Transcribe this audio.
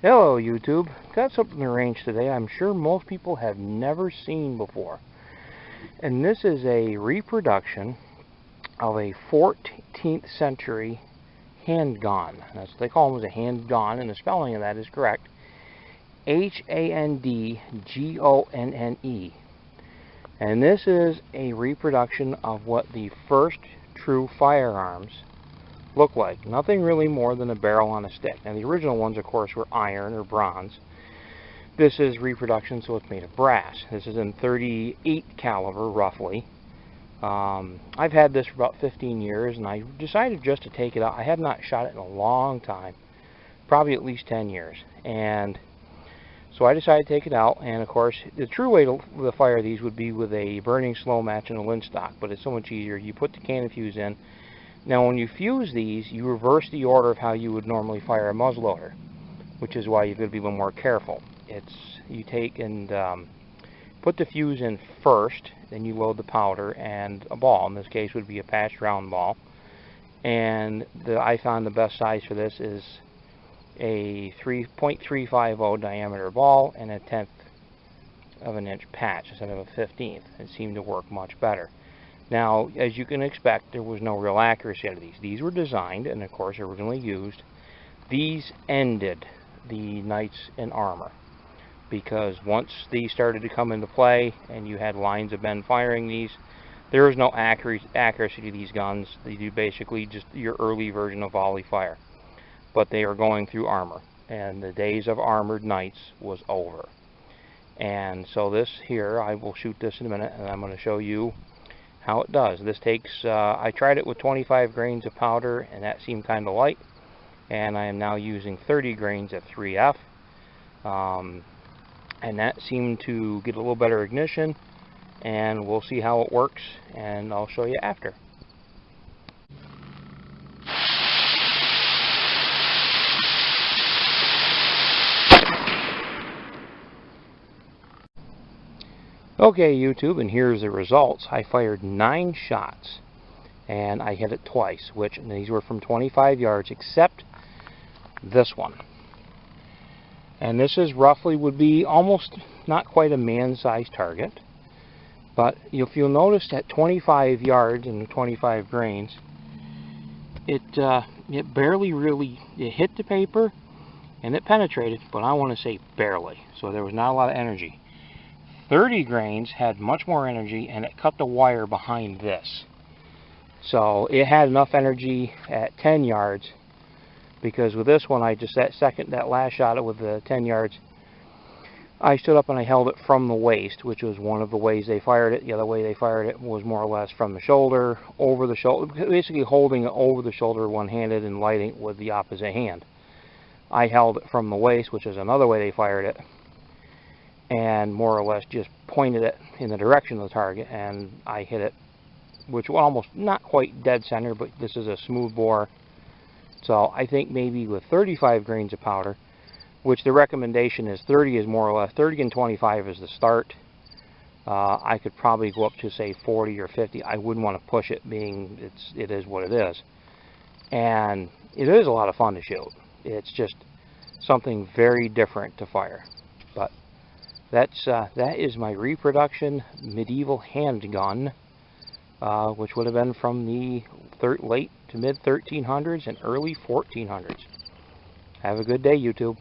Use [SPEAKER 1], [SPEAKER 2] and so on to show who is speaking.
[SPEAKER 1] Hello YouTube, got something to range today I'm sure most people have never seen before. And this is a reproduction of a 14th century handgun. That's what they call them, as a handgun, and the spelling of that is correct. Handgonne. And this is a reproduction of what the first true firearms look like. Nothing really more than a barrel on a stick. Now the original ones, of course, were iron or bronze. This is reproduction, so it's made of brass. This is in .38 caliber, roughly. I've had this for about 15 years, and I decided just to take it out. I had not shot it in a long time, probably at least 10 years. And so I decided to take it out, and of course, the true way to fire these would be with a burning slow match and a lint stock, but it's so much easier. You put the cannon fuse in. Now when you fuse these, you reverse the order of how you would normally fire a muzzleloader, which is why you've got to be a little more careful. You take and put the fuse in first, then you load the powder and a ball. In this case would be a patched round ball. And I found the best size for this is a 3.350 diameter ball and a 1/10 of an inch patch instead of a 1/15. It seemed to work much better. Now, as you can expect, there was no real accuracy out of these. These were designed and, of course, originally used. These ended the knights in armor, because once these started to come into play and you had lines of men firing these, there was no accuracy to these guns. They do basically just your early version of volley fire. But they are going through armor, and the days of armored knights was over. And so this here, I will shoot this in a minute, and I'm going to show you how it does. This takes, I tried it with 25 grains of powder, and that seemed kind of light, and I am now using 30 grains of 3F, and that seemed to get a little better ignition, and we'll see how it works, and I'll show you after. Okay, YouTube, and here's the results. I fired 9 shots, and I hit it twice, which these were from 25 yards, except this one. And this is roughly, would be almost not quite a man-sized target, but if you'll notice at 25 yards and 25 grains, it barely really, it hit the paper, and it penetrated, but I want to say barely, so there was not a lot of energy. 30 grains had much more energy, and it cut the wire behind this. So it had enough energy at 10 yards, because with this one, I just, that last shot with the 10 yards, I stood up and I held it from the waist, which was one of the ways they fired it. The other way they fired it was more or less from the shoulder, over the shoulder, basically holding it over the shoulder one-handed and lighting with the opposite hand. I held it from the waist, which is another way they fired it, and more or less just pointed it in the direction of the target, and I hit it, which was almost not quite dead center, but this is a smooth bore. So I think maybe with 35 grains of powder, which the recommendation is 30 is more or less, 30 and 25 is the start. I could probably go up to say 40 or 50. I wouldn't want to push it, being it is what it is. And it is a lot of fun to shoot. It's just something very different to fire. But that is my reproduction medieval handgun, which would have been from the late to mid 1300s and early 1400s. Have a good day, YouTube.